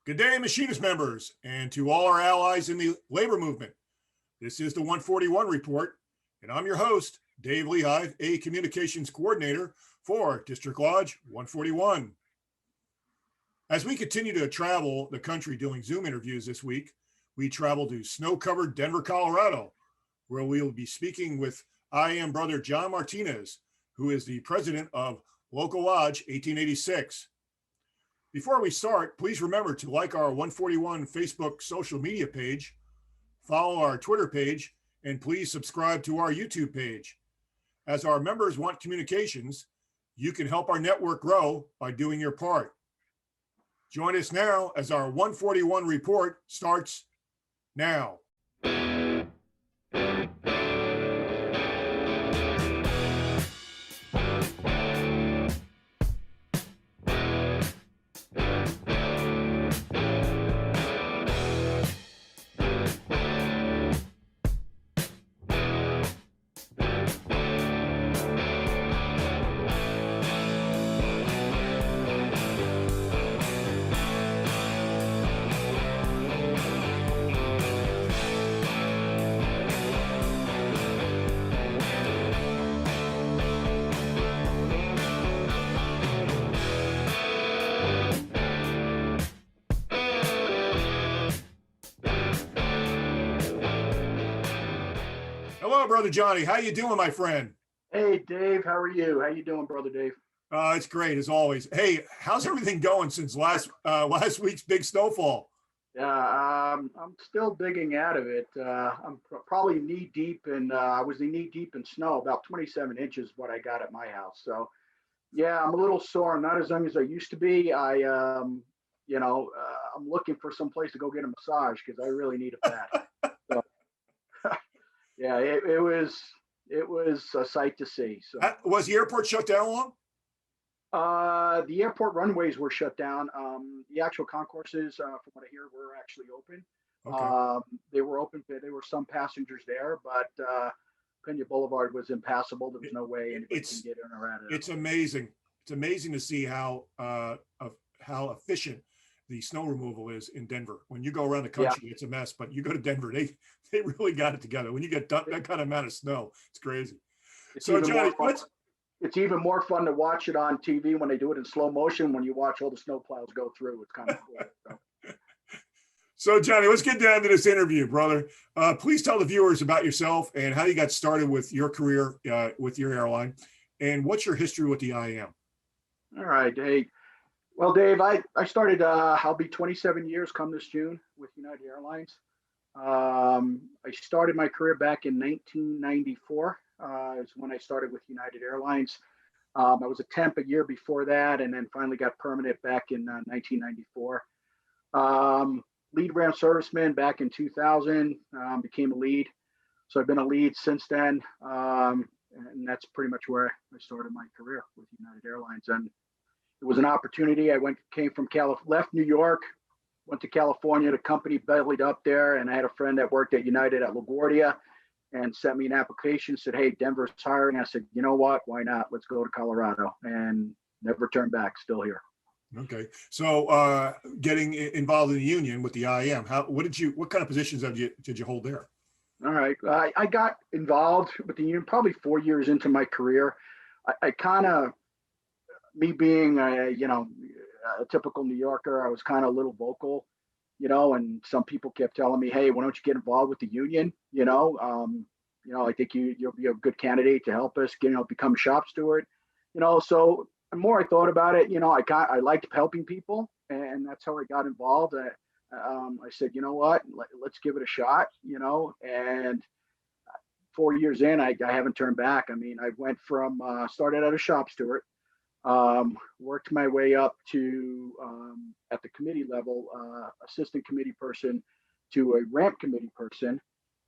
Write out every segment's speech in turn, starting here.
Good day, Machinist members, and to all our allies in the labor movement. This is the 141 Report, and I'm your host, Dave Lehigh, a Communications Coordinator for District Lodge 141. As we continue to travel the country doing Zoom interviews this week, we travel to snow-covered Denver, Colorado, where we will be speaking with IAM Brother John Martinez, who is the president of Local Lodge 1886. Before we start, please remember to like our 141 Facebook social media page, follow our Twitter page, and please subscribe to our YouTube page. As our members want communications, you can help our network grow by doing your part. Join us now as our 141 Report starts now. Hello, Brother Johnny. How you doing, my friend? Hey, Dave. How are you? How you doing, Brother Dave? It's great, as always. Hey, how's everything going since last week's big snowfall? Yeah, I'm still digging out of it. I'm probably knee deep, and I was knee deep in snow. About 27 inches what I got at my house. So, yeah, I'm a little sore. I'm not as young as I used to be. I'm looking for some place to go get a massage because I really need a pad. So, yeah, it was a sight to see. So, was the airport shut down long? The airport runways were shut down. The actual concourses, from what I hear, were actually open. Okay. They were open. There were some passengers there, but Pena Boulevard was impassable. There was no way anybody can get in or out of it. It's amazing. It's amazing to see how efficient the snow removal is in Denver. When you go around the country, It's a mess. But you go to Denver, they really got it together. When you get that kind of amount of snow, it's crazy. So, Johnny, it's even more fun to watch it on TV when they do it in slow motion. When you watch all the snow plows go through, it's kind of cool. So, Johnny, let's get down to this interview, brother. Please tell the viewers about yourself and how you got started with your career with your airline, and what's your history with the IAM. All right, hey. Well, Dave, I started, I'll be 27 years come this June with United Airlines. I started my career back in 1994 is when I started with United Airlines. I was a temp a year before that, and then finally got permanent back in 1994. Lead ramp serviceman back in 2000, became a lead. So I've been a lead since then, and that's pretty much where I started my career with United Airlines. And it was an opportunity. Left New York, went to California. The company bellied up there, and I had a friend that worked at United at LaGuardia and sent me an application, said, hey, Denver's hiring. I said, you know what? Why not? Let's go to Colorado, and never turned back, still here. Okay. So getting involved in the union with the IAM, what kind of positions did you hold there? All right. I got involved with the union probably 4 years into my career. I kind of, me being a typical New Yorker, I was kind of a little vocal, and some people kept telling me, hey, why don't you get involved with the union? I think you'll be a good candidate to help us, become shop steward, so the more I thought about it, I liked helping people, and that's how I got involved. I said, you know what, let's give it a shot, and 4 years in, I haven't turned back. I mean, I went from, started out as shop steward, worked my way up to, at the committee level, assistant committee person to a ramp committee person.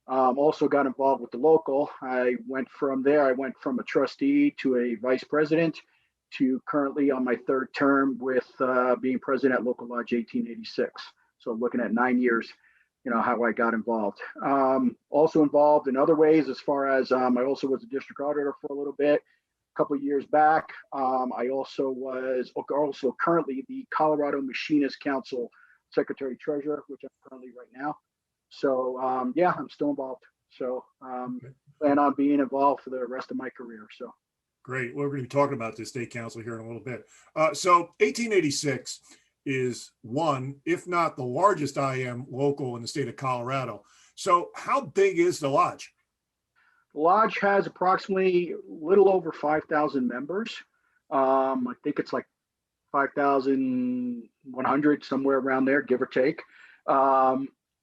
Also got involved with the local. I went from a trustee to a vice president to currently on my third term with being president at Local Lodge 1886. So looking at 9 years, how I got involved. Also involved in other ways as far as I also was a district auditor for a little bit. A couple of years back, I also was currently the Colorado Machinists Council secretary treasurer, which I'm currently right now. So yeah, I'm still involved. So Okay. plan on being involved for the rest of my career. So Great. We're going to be talking about the state council here in a little bit. So 1886 is one, if not the largest IAM local in the state of Colorado. So how big is the lodge? the lodge has approximately a little over 5,000 members. I think it's like 5,100, somewhere around there, give or take.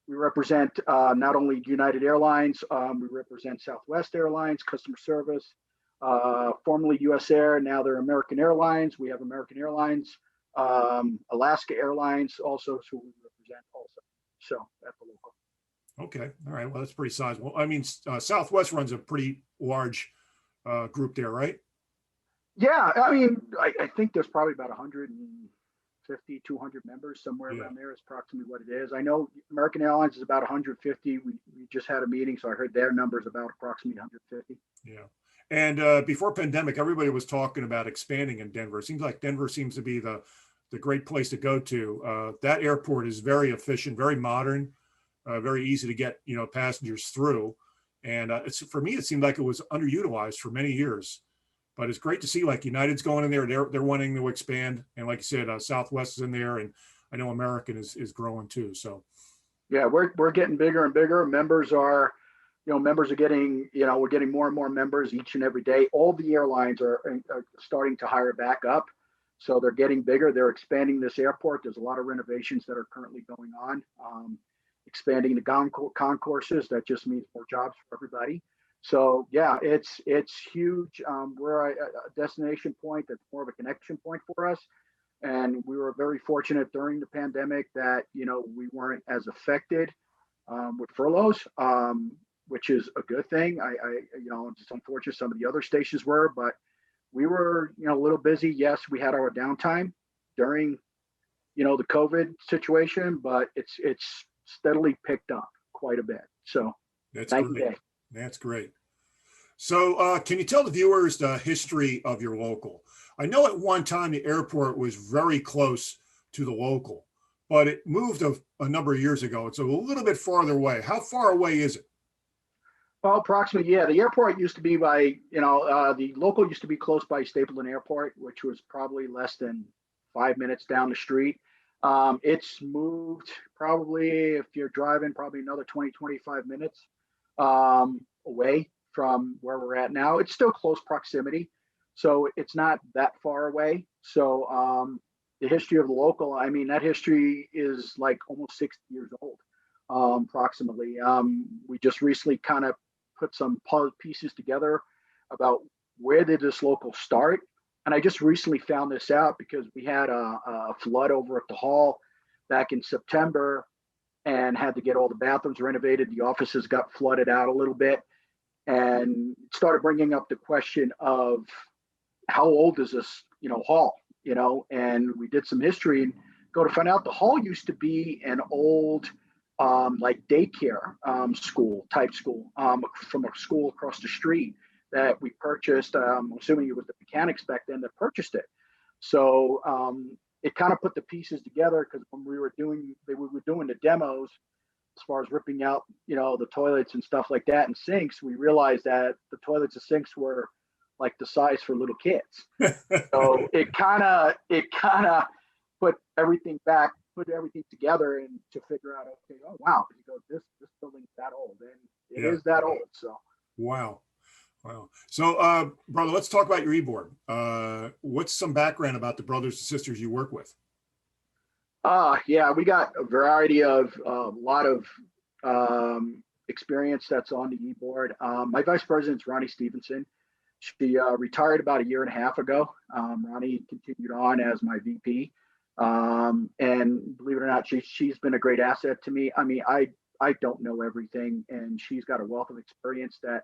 We represent not only United Airlines, we represent Southwest Airlines, customer service, formerly US Air, now they're American Airlines. We have American Airlines, Alaska Airlines also, so we represent also. So at the local. Okay. All right. Well, that's pretty sizable. I mean, Southwest runs a pretty large group there, right? Yeah, I mean, I think there's probably about 150, 200 members, somewhere around there is approximately what it is. I know American Airlines is about 150. We just had a meeting, so I heard their numbers about approximately 150. Yeah. And before pandemic, everybody was talking about expanding in Denver. It seems like Denver seems to be the great place to go to. That airport is very efficient, very modern, very easy to get, passengers through. And for me, it seemed like it was underutilized for many years. But it's great to see like United's going in there. They're wanting to expand. And like you said, Southwest is in there. And I know American is growing too. So yeah, we're getting bigger and bigger. Members are getting, we're getting more and more members each and every day. All the airlines are starting to hire back up. So they're getting bigger. They're expanding this airport. There's a lot of renovations that are currently going on. Expanding the concourses. That just means more jobs for everybody. So yeah, it's huge. We're a destination point that's more of a connection point for us. And we were very fortunate during the pandemic that, we weren't as affected with furloughs, which is a good thing. It's unfortunate some of the other stations were, but we were, a little busy. Yes, we had our downtime during, the COVID situation, but it's steadily picked up quite a bit. So that's night and great. day. That's great. So can you tell the viewers the history of your local? I know at one time the airport was very close to the local, but it moved a number of years ago. It's a little bit farther away. How far away is it? Well, approximately, yeah. The airport used to be by, the local used to be close by Stapleton Airport, which was probably less than 5 minutes down the street. It's moved probably, if you're driving, probably another 20, 25 minutes away from where we're at now. It's still close proximity, so it's not that far away. So the history of the local, I mean, that history is like almost 60 years old, approximately. We just recently kind of put some pieces together about where did this local start. And I just recently found this out because we had a flood over at the hall back in September and had to get all the bathrooms renovated. The offices got flooded out a little bit and started bringing up the question of how old is this, hall, and we did some history and go to find out the hall used to be an old like daycare school from a school across the street that we purchased. I'm assuming it was the mechanics back then that purchased it. So it kind of put the pieces together because when we were doing the demos, as far as ripping out, the toilets and stuff like that and sinks, we realized that the toilets and sinks were like the size for little kids. So it kind of put everything together and to figure out, okay, oh wow, this building's that old, and it is that old. So wow. So brother, let's talk about your e-board. What's some background about the brothers and sisters you work with? Yeah, we got a variety of a lot of experience that's on the e-board. My vice president's Ronnie Stevenson. She retired about a year and a half ago. Ronnie continued on as my VP. And believe it or not, she's been a great asset to me. I mean, I don't know everything, and she's got a wealth of experience that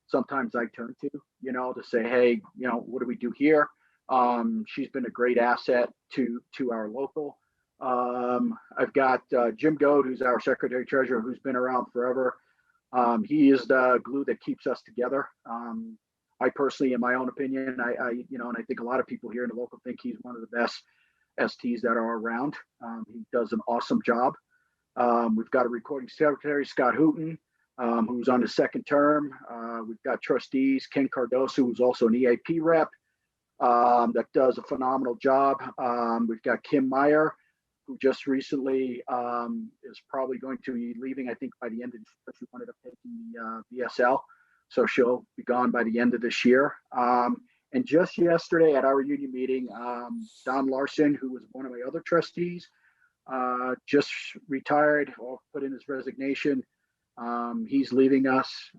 sometimes I turn to, to say, hey, what do we do here? She's been a great asset to our local. I've got Jim Goad, who's our secretary treasurer, who's been around forever. He is the glue that keeps us together. I personally, in my own opinion, and I think a lot of people here in the local think he's one of the best STs that are around. He does an awesome job. We've got a recording secretary, Scott Hooton, who's on his second term. We've got trustees, Ken Cardoso, who's also an EAP rep, that does a phenomenal job. We've got Kim Meyer, who just recently is probably going to be leaving, I think, by the end of the year. She ended up taking the VSL, so she'll be gone by the end of this year. And just yesterday at our union meeting, Don Larson, who was one of my other trustees, just retired or put in his resignation. He's leaving us.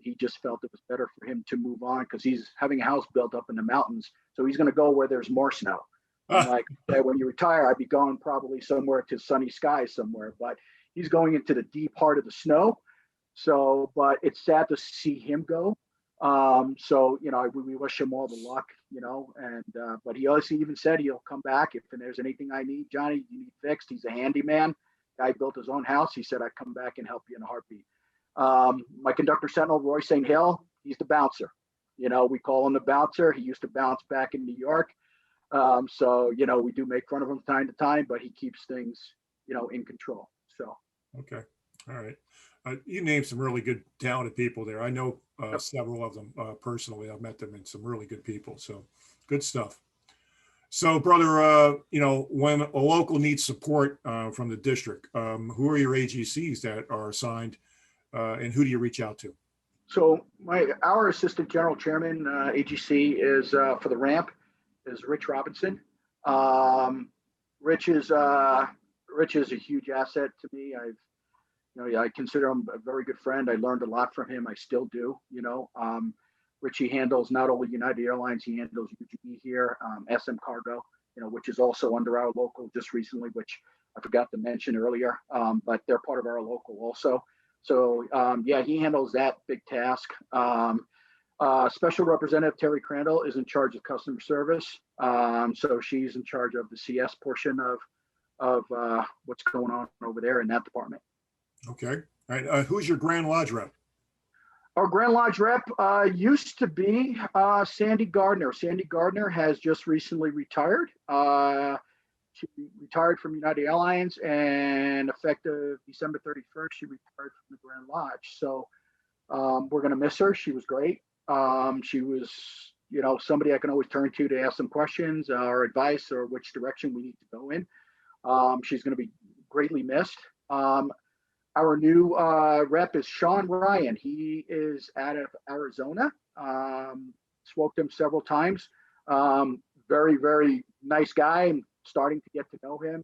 He just felt it was better for him to move on because he's having a house built up in the mountains. So he's going to go where there's more snow. Like when you retire, I'd be going probably somewhere to sunny skies somewhere, but he's going into the deep heart of the snow. So, but it's sad to see him go. So, we wish him all the luck, and, but he also even said he'll come back if there's anything I need, Johnny, you need fixed. He's a handyman. Guy built his own house. He said, I'd come back and help you in a heartbeat. My conductor sentinel, Roy St. Hill, he's the bouncer. We call him the bouncer. He used to bounce back in New York. So, we do make fun of him time to time, but he keeps things, in control. So. Okay. All right. You named some really good, talented people there. I know several of them personally. I've met them and some really good people. So good stuff. So, brother, when a local needs support from the district, who are your AGCs that are assigned and who do you reach out to? So our assistant general chairman, AGC, is for the ramp, is Rich Robinson. Rich is a huge asset to me. I consider him a very good friend. I learned a lot from him. I still do. Richie handles not only United Airlines, he handles UGE here, SM Cargo, which is also under our local just recently, which I forgot to mention earlier, but they're part of our local also. So he handles that big task. Special Representative Terry Crandall is in charge of customer service. So she's in charge of the CS portion of what's going on over there in that department. Okay. All right. Who's your Grand Lodge rep? Our Grand Lodge rep used to be Sandy Gardner. Sandy Gardner has just recently retired. She retired from United Airlines, and effective December 31st, she retired from the Grand Lodge. So we're going to miss her. She was great. She was, somebody I can always turn to ask some questions or advice or which direction we need to go in. She's going to be greatly missed. Our new rep is Sean Ryan. He is out of Arizona. Spoke to him several times. Very, very nice guy. I'm starting to get to know him.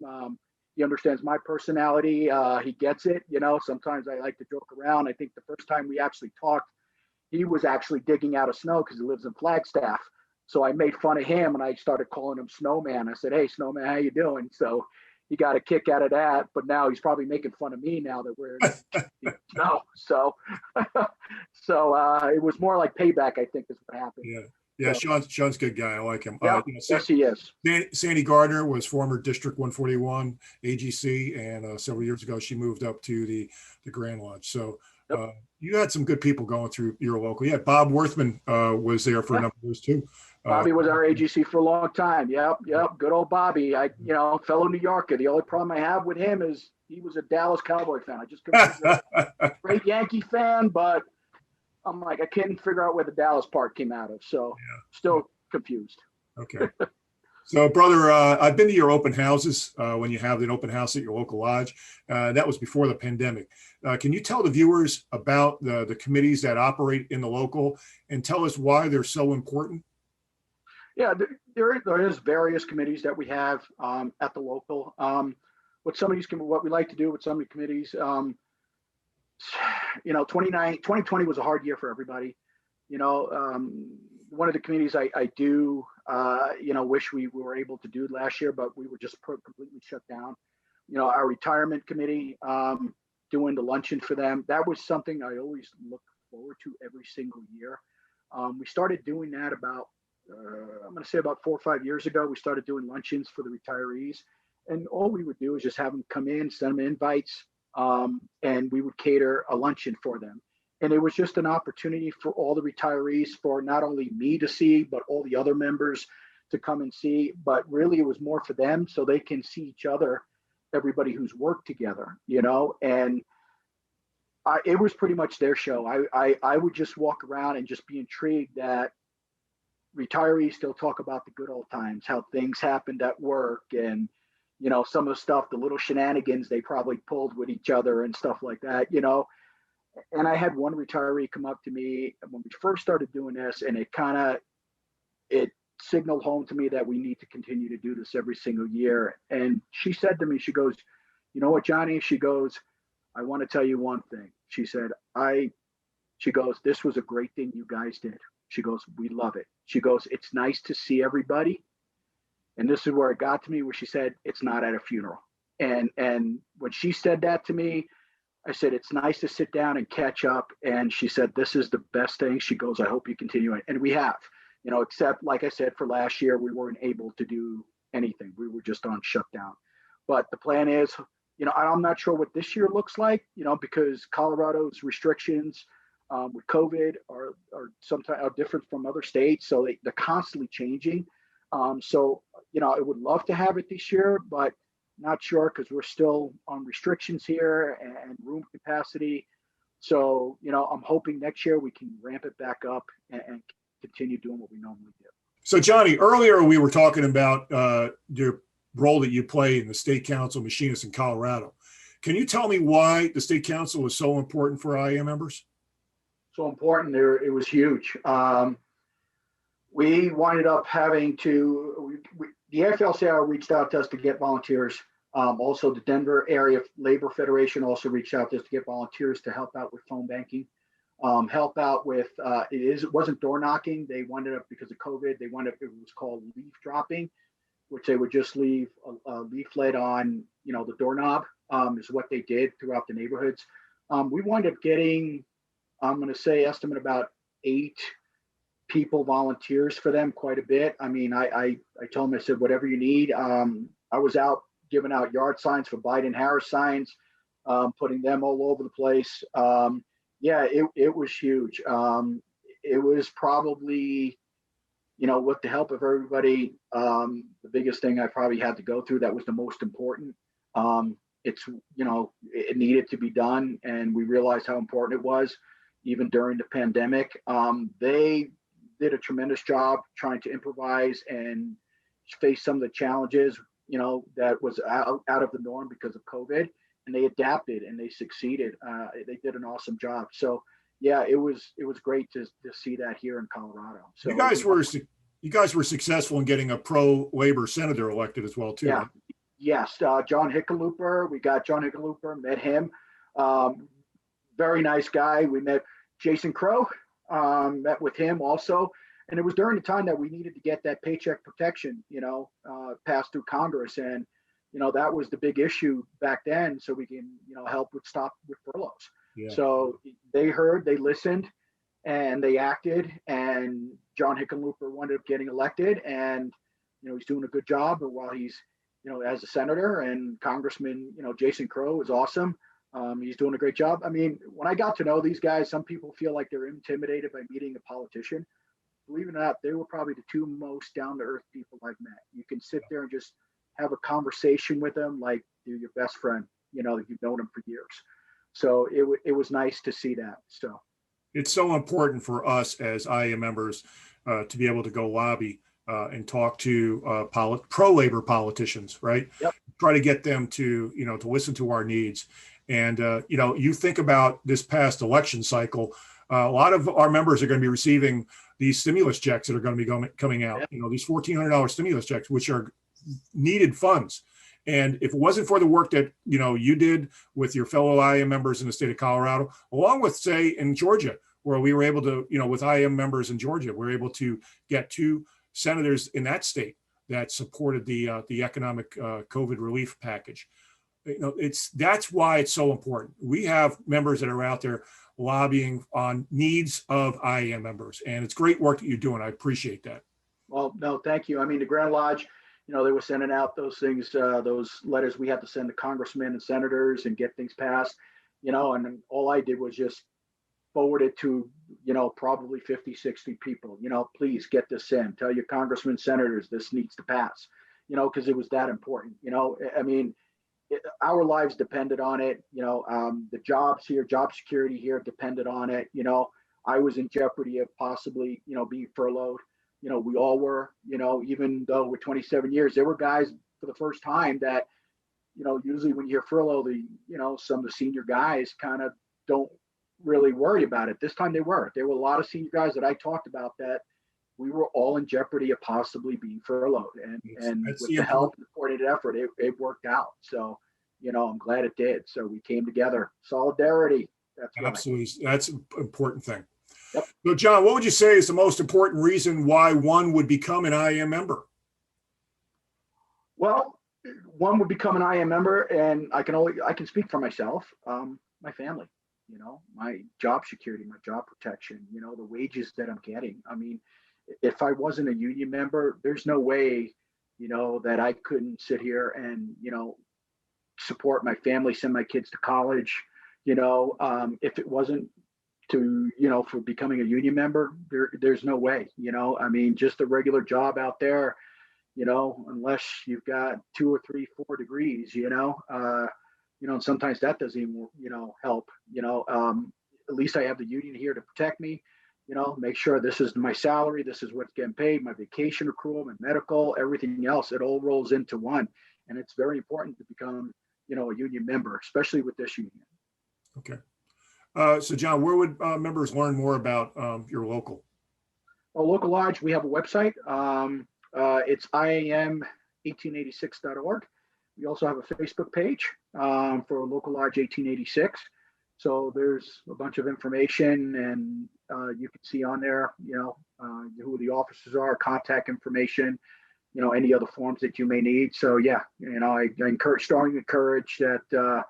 He understands my personality. He gets it. Sometimes I like to joke around. I think the first time we actually talked, he was actually digging out of snow because he lives in Flagstaff. So I made fun of him and I started calling him Snowman. I said, "Hey, Snowman, how you doing?" So he got a kick out of that, but now he's probably making fun of me now that we're no. So it was more like payback, I think, is what happened. Yeah. Sean's a good guy. I like him. Yeah, yes, he is. Sandy Gardner was former District 141 AGC, and several years ago she moved up to the Grand Lodge. So you had some good people going through your local. Yeah, Bob Worthman was there for a number of years too. Bobby was our AGC for a long time. Yep. Good old Bobby. Fellow New Yorker. The only problem I have with him is he was a Dallas Cowboy fan. I just couldn't figure out. Great Yankee fan, but I'm like, I couldn't figure out where the Dallas part came out of. So still confused. Okay. So, brother, I've been to your open houses when you have an open house at your local lodge. That was before the pandemic. Can you tell the viewers about the committees that operate in the local and tell us why they're so important? Yeah, there is various committees that we have at the local. What we like to do with some of the committees, 2020 was a hard year for everybody. One of the committees I do, wish we were able to do last year, but we were just completely shut down. Our retirement committee, doing the luncheon for them. That was something I always look forward to every single year. We started doing that about 4 or 5 years ago. We started doing luncheons for the retirees, and all we would do is just have them come in, send them invites, and we would cater a luncheon for them. And it was just an opportunity for all the retirees, for not only me to see, but all the other members to come and see, but really it was more for them so they can see each other, everybody who's worked together, and it was pretty much their show. I would just walk around and just be intrigued that retirees still talk about the good old times, how things happened at work, and some of the stuff, the little shenanigans they probably pulled with each other and stuff like that. And I had one retiree come up to me when we first started doing this, and it signaled home to me that we need to continue to do this every single year. And she said to me, she goes, "You know what, Johnny?" She goes, "I want to tell you one thing." She said, she goes, "This was a great thing you guys did." She goes, "We love it." She goes, "It's nice to see everybody." And this is where it got to me, where she said, "It's not at a funeral." And when she said that to me, I said, "It's nice to sit down and catch up." And she said, "This is the best thing." She goes, "I hope you continue it." And we have, except like I said, for last year, we weren't able to do anything. We were just on shutdown. But the plan is, I'm not sure what this year looks like, because Colorado's restrictions with COVID are sometimes are different from other states. So they're constantly changing. So, I would love to have it this year, but not sure because we're still on restrictions here and room capacity. So, I'm hoping next year we can ramp it back up and continue doing what we normally do. So, Johnny, earlier we were talking about your role that you play in the State Council Machinists in Colorado. Can you tell me why the State Council is so important for IAM members? So important. It was huge. We winded up having to, the AFL-CIO reached out to us to get volunteers. Also, the Denver Area Labor Federation also reached out to us to get volunteers to help out with phone banking, help out with, it wasn't door knocking. They wound up, because of COVID, it was called leaf dropping, which they would just leave a leaflet on, the doorknob, is what they did throughout the neighborhoods. We wound up getting, I'm going to say, estimate about 8 people, volunteers for them, quite a bit. I mean, I told them, I said, whatever you need. I was out giving out yard signs for Biden-Harris signs, putting them all over the place. Yeah, it was huge. It was probably, with the help of everybody, the biggest thing I probably had to go through that was the most important. It's, it needed to be done, and we realized how important it was, even during the pandemic. They did a tremendous job trying to improvise and face some of the challenges, that was out of the norm because of COVID, and they adapted and they succeeded. They did an awesome job. So yeah, it was great to see that here in Colorado. So you guys were successful in getting a pro-labor senator elected as well, too. Yeah. Right? Yes. John Hickenlooper. We got John Hickenlooper, met him. Very nice guy. We met Jason Crow, met with him also. And it was during the time that we needed to get that paycheck protection, passed through Congress. And, that was the big issue back then. So we can, help with furloughs. Yeah. So they heard, they listened, and they acted. And John Hickenlooper wound up getting elected. And, he's doing a good job while he's, as a senator. And Congressman, Jason Crow is awesome. He's doing a great job. I mean, when I got to know these guys, some people feel like they're intimidated by meeting a politician. Believe it or not, they were probably the 2 most down-to-earth people I've met. You can sit there and just have a conversation with them like you're your best friend, you've known them for years. So it was nice to see that. So it's so important for us as IAM members to be able to go lobby and talk to pro-labor politicians, right? Yep. Try to get them to, to listen to our needs. And, you think about this past election cycle, a lot of our members are going to be receiving these stimulus checks that are going to be coming out, Yep. These $1,400 stimulus checks, which are needed funds. And if it wasn't for the work that, you did with your fellow IAM members in the state of Colorado, along with, say, in Georgia, where we were able to, with IAM members in Georgia, we were able to get 2 senators in that state that supported the economic COVID relief package. That's why it's so important. We have members that are out there lobbying on needs of IAM members, and it's great work that you're doing. I appreciate that. Well, no, thank you. I mean, the Grand Lodge, they were sending out those things, those letters we had to send to congressmen and senators and get things passed, and all I did was just forward it to, probably 50, 60 people, please get this in, tell your congressmen, senators, this needs to pass, because it was that important. I mean, our lives depended on it. The jobs here, job security here depended on it. I was in jeopardy of possibly, being furloughed. We all were, even though we're 27 years, there were guys for the first time that, usually when you hear furlough, some of the senior guys kind of don't really worry about it. This time they were. There were a lot of senior guys that I talked about that we were all in jeopardy of possibly being furloughed. And with the help and coordinated effort, it worked out. So, I'm glad it did. So we came together. Solidarity. That's absolutely. That's an important thing. Yep. So, John, what would you say is the most important reason why one would become an IAM member? Well, one would become an IAM member, and I can speak for myself, my family, my job security, my job protection, the wages that I'm getting. I mean, if I wasn't a union member, there's no way, that I couldn't sit here and, support my family, send my kids to college. If it wasn't to, for becoming a union member, there's no way, I mean, just a regular job out there, unless you've got 2 or 3, 4 degrees, and sometimes that doesn't even, help, at least I have the union here to protect me, make sure this is my salary, this is what's getting paid, my vacation accrual, my medical, everything else, it all rolls into one. And it's very important to become, a union member, especially with this union. Okay. So John, where would members learn more about your local? Our local lodge, we have a website. It's IAM1886.org. We also have a Facebook page for Local Lodge 1886. So there's a bunch of information, and you can see on there, who the officers are, contact information, any other forms that you may need. So yeah, I strongly encourage that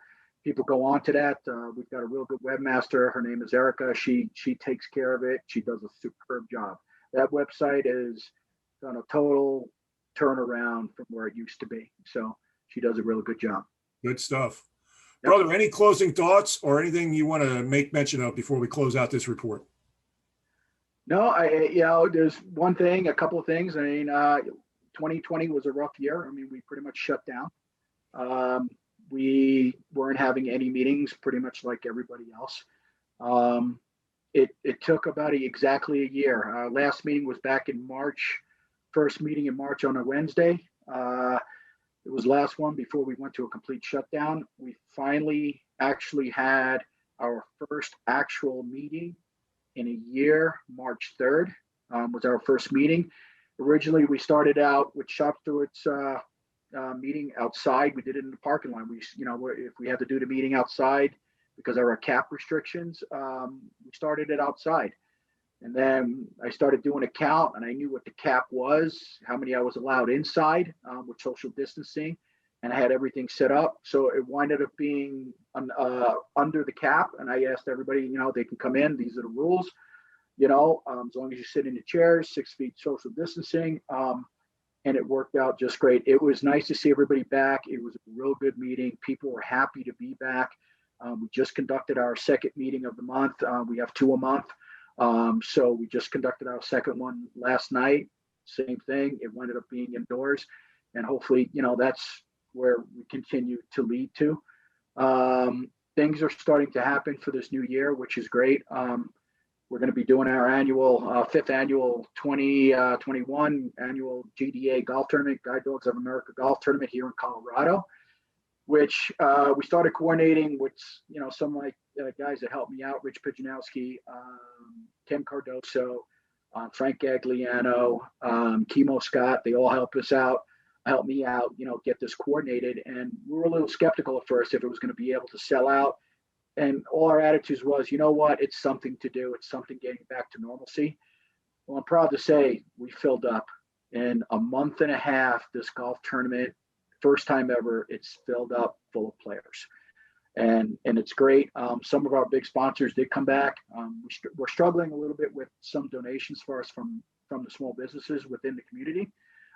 people go on to that. We've got a real good webmaster. Her name is Erica. She takes care of it. She does a superb job. That website is on a total turnaround from where it used to be. So she does a really good job. Good stuff. Yep. Brother, any closing thoughts or anything you want to make mention of before we close out this report? No, there's a couple of things. I mean, 2020 was a rough year. I mean, we pretty much shut down. We weren't having any meetings, pretty much like everybody else. It took about exactly a year. Last meeting was back in March. First meeting in March on a Wednesday. It was last one before we went to a complete shutdown. We finally actually had our first actual meeting in a year. March 3rd was our first meeting. Originally, we started out with Shop Steward's meeting outside. We did it in the parking lot. If we had to do the meeting outside because of our cap restrictions, we started it outside. And then I started doing a count, and I knew what the cap was, how many I was allowed inside with social distancing, and I had everything set up. So it winded up being under the cap, and I asked everybody, they can come in. These are the rules, as long as you sit in the chairs, 6 feet social distancing, and it worked out just great. It was nice to see everybody back. It was a real good meeting. People were happy to be back. We just conducted our second meeting of the month. We have 2 a month. So we just conducted our second one last night. Same thing. It ended up being indoors, and hopefully, that's where we continue to lead to. Things are starting to happen for this new year, which is great. We're going to be doing our annual 5th annual 2021 annual GDA golf tournament, Guide Dogs of America golf tournament here in Colorado, which we started coordinating with, some like guys that helped me out, Rich Pijanowski, Ken Cardoso, Frank Gagliano, Kimo Scott. They all helped me out, get this coordinated. And we were a little skeptical at first if it was going to be able to sell out. And all our attitudes was, it's something to do. It's something getting back to normalcy. Well, I'm proud to say we filled up in a month and a half. This golf tournament, first time ever, it's filled up full of players. And it's great. Some of our big sponsors did come back. We're struggling a little bit with some donations for us from the small businesses within the community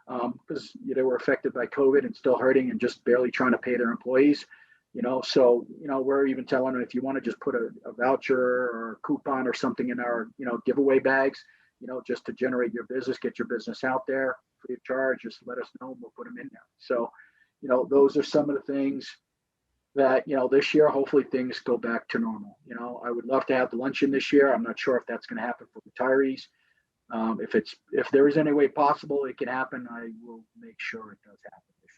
because they were affected by COVID and still hurting and just barely trying to pay their employees. So, we're even telling them if you want to just put a voucher or a coupon or something in our, giveaway bags, just to generate your business, get your business out there free of charge, just let us know and we'll put them in there. So, those are some of the things that, this year, hopefully things go back to normal. I would love to have the luncheon this year. I'm not sure if that's going to happen for retirees. If there is any way possible it can happen, I will make sure it does happen this year.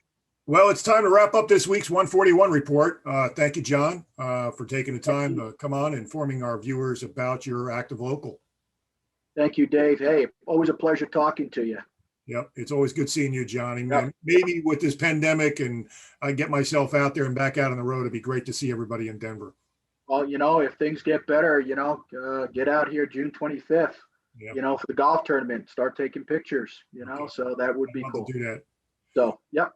Well, it's time to wrap up this week's 141 report. Thank you, John, for taking the time to come on and informing our viewers about your active local. Thank you, Dave. Hey, always a pleasure talking to you. Yep, it's always good seeing you, Johnny. Yep. Maybe with this pandemic and I get myself out there and back out on the road, it'd be great to see everybody in Denver. Well, if things get better, get out here June 25th, Yep. For the golf tournament, start taking pictures, Okay. So that would be I'd love cool. to do that. So, yep.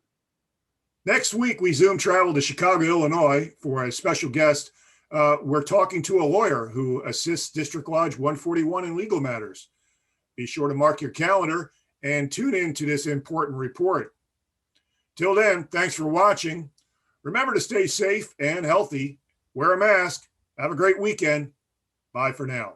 Next week, we Zoom travel to Chicago, Illinois for a special guest. We're talking to a lawyer who assists District Lodge 141 in legal matters. Be sure to mark your calendar and tune in to this important report. Till then, thanks for watching. Remember to stay safe and healthy. Wear a mask. Have a great weekend. Bye for now.